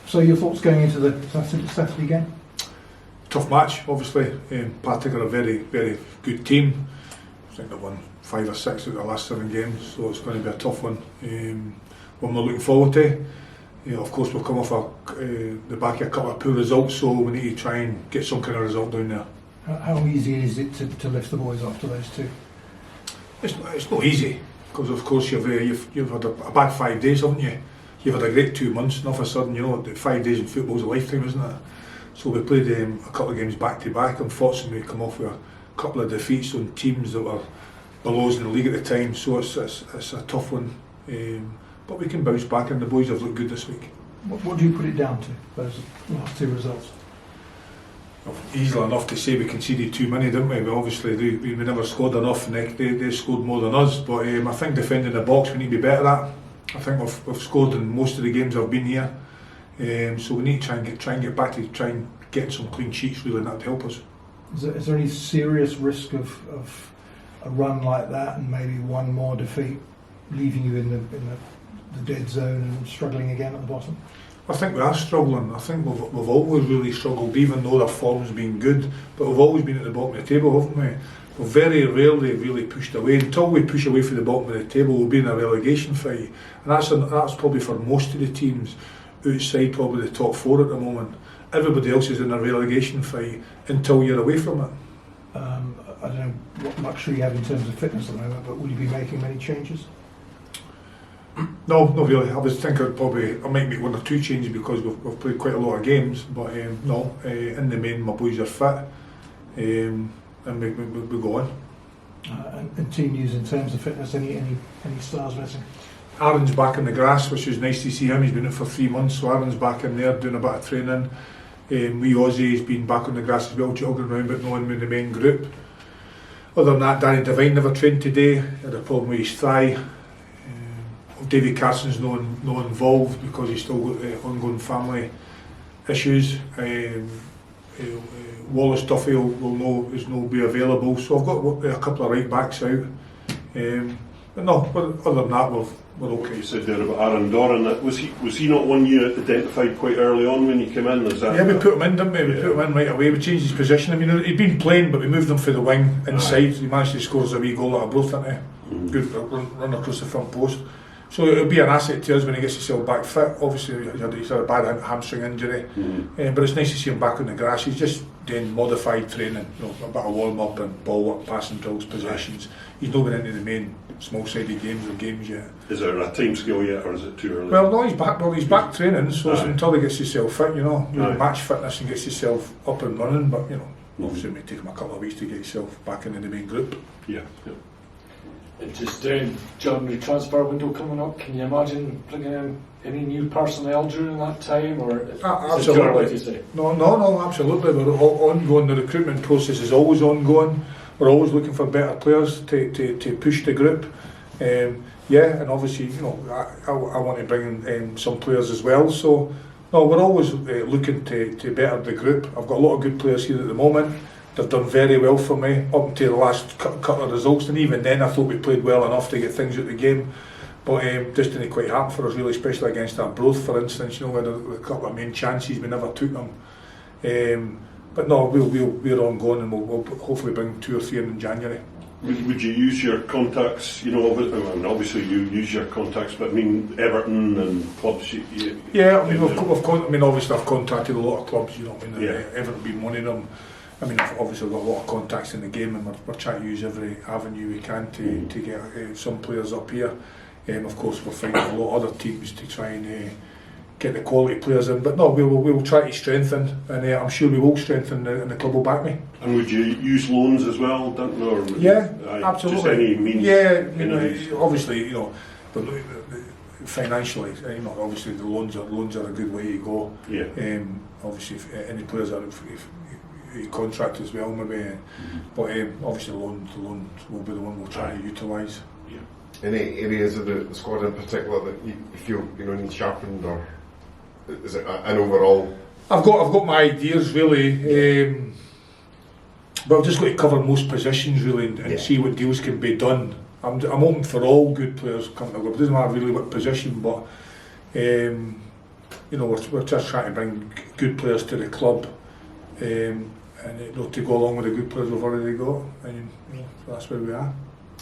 So your thoughts going into the Saturday game? Tough match, obviously. Partick are a very, very good team. I think they've won 5 or 6 of the last 7 games, so it's going to be a tough one. One we're looking forward to. Of course, we'll come off the back of a couple of poor results, so we need to try and get some kind of result down there. How easy is it to lift the boys after those 2? It's not easy, because of course you've had a bad 5 days, haven't you? You've had a great 2 months, and all of a sudden, 5 days in football is a lifetime, isn't it? So we played a couple of games back to back. Unfortunately, we come off with a couple of defeats on teams that were below us in the league at the time, so it's a tough one. But we can bounce back, and the boys have looked good this week. What do you put it down to, those last 2 results? Easily enough to say we conceded too many, didn't we? Obviously, we never scored enough, and they scored more than us. But I think defending the box, we need to be better at. I think we've scored in most of the games I've been here. So we need to try and get back to try and get some clean sheets, really, and that would help us. Is there any serious risk of a run like that and maybe one more defeat leaving you in the dead zone and struggling again at the bottom? I think we are struggling. I think we've always really struggled, even though our form's been good, but we've always been at the bottom of the table, haven't we? We've very rarely really pushed away. Until we push away from the bottom of the table, we'll be in a relegation fight, and that's probably for most of the teams outside probably the top 4 at the moment. Everybody else is in a relegation fight until you're away from it. I don't know what luxury you have in terms of fitness at the moment, but will you be making many changes? No, not really. I was thinking I might make 1 or 2 changes because we've played quite a lot of games, but no, in the main my boys are fit, and we go on. And team news in terms of fitness, any stars missing? Aaron's back in the grass, which is nice to see him. He's been in for 3 months, so Aaron's back in there doing a bit of training. Wee Ozzy's been back on the grass as well, jogging around, but no one in the main group. Other than that, Danny Devine never trained today. Had a problem with his thigh. Davy Carson's not involved because he's still got ongoing family issues. Wallace Duffy will be available, so I've got a couple of right backs out. But other than that, we're okay. You said there about Aaron Doran. Was he not one you identified quite early on when you came in? Is that? Yeah, we put him in, didn't we? We put him in right away. We changed his position. I mean, he'd been playing, but we moved him for the wing inside. He managed to score a wee goal out of both, didn't he? Good run across the front post. So it'll be an asset to us when he gets himself back fit. Obviously, he's had a bad hamstring injury, but it's nice to see him back on the grass. He's just doing modified training, a bit of warm up and ball work, passing drills, possessions. He's not been into the main small-sided games yet. Is there a time scale yet, or is it too early? Well, no, he's back training, so it's until he gets himself fit, match fitness and gets himself up and running. But obviously it may take him a couple of weeks to get himself back into the main group. Yeah. Just January transfer window coming up, can you imagine bringing in any new personnel during that time, or is it too early to say? No, absolutely. We're ongoing. The recruitment process is always ongoing. We're always looking for better players to push the group. And obviously, I want to bring in some players as well. So, no, we're always looking to better the group. I've got a lot of good players here at the moment. They've done very well for me up until the last couple of results, and even then I thought we played well enough to get things out of the game, but just didn't quite happen for us really, especially against that Broth, for instance. We had a couple of main chances, we never took them. But no, we're ongoing, and we'll hopefully bring 2 or 3 in January. Would you use your contacts? Obviously you use your contacts, but I mean Everton and clubs. Obviously I've contacted a lot of clubs. Everton being one of them. I've obviously got a lot of contacts in the game, and we're trying to use every avenue we can to get some players up here. Of course, we're fighting a lot of other teams to try and get the quality players in. But no, we will try to strengthen, and I'm sure we will strengthen, and the club will back me. And would you use loans as well, Duncan? Or Absolutely. Just any means? Yeah, obviously, but financially, obviously the loans are a good way to go. Yeah. Obviously, if any players are contract as well, maybe. But obviously, the loan will be the one we'll try to utilise. Yeah. Any areas of the squad in particular that you feel need sharpened, or is it an overall? I've got my ideas really, but I've just got to cover most positions really and see what deals can be done. I'm open for all good players coming to the club. It doesn't matter really what position, but we're just trying to bring good players to the club, and to go along with the good players we've already got, and so that's where we are.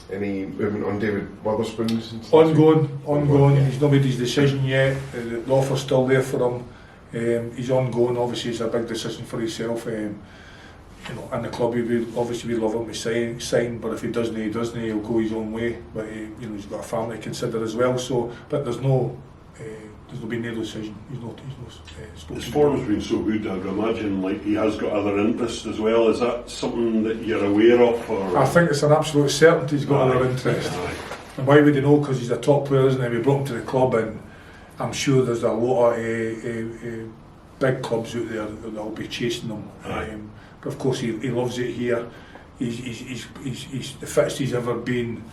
Any movement on David Witherspoon? Ongoing. Yeah. He's not made his decision yet. The offer's still there for him. He's ongoing. Obviously, it's a big decision for himself. And the club, we'd love him to sign. But if he doesn't, he doesn't. He'll go his own way. But he's got a family to consider as well. So, but there's been no decision. He's not His form's been so good, I'd imagine like he has got other interests as well. Is that something that you're aware of? Or? I think it's an absolute certainty he's got other interest. And why would he know? Because he's a top player, isn't he? We brought him to the club, and I'm sure there's a lot of big clubs out there that will be chasing him. But of course, he loves it here. He's the fittest he's ever been.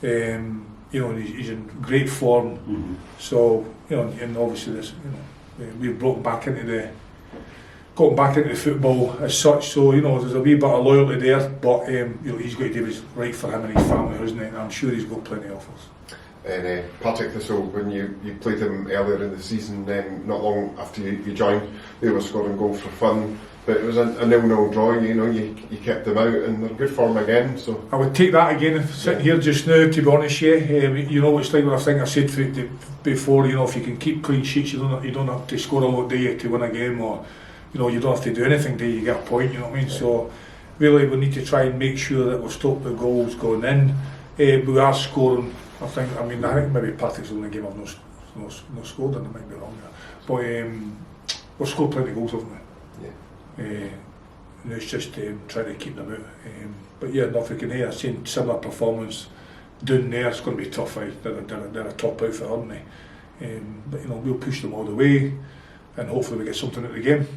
He's in great form. Mm-hmm. So and obviously this, we've got him back into the football as such. So there's a wee bit of loyalty there, but he's got to do what's right for him and his family, isn't it? And I'm sure he's got plenty of offers. And Partick Thistle, when you played them earlier in the season, not long after you joined, they were scoring goals for fun. But it was a 0-0 draw. You kept them out, and they're in good form again. So I would take that again. Sitting here just now, to be honest, it's like what I think I said before. If you can keep clean sheets, you don't have to score a lot, do you, to win a game, or you don't have to do anything till you get a point. You know what I mean? Yeah. So really, we need to try and make sure that we stop the goals going in. We are scoring. I think maybe Partick's the only game I've no scored in. I might be wrong there, but we've scored plenty of goals, haven't we? And it's just trying to keep them out. But if we can hear a similar performance down there, it's going to be tough. They're a top outfit, aren't they? But we'll push them all the way, and hopefully we get something out of the game.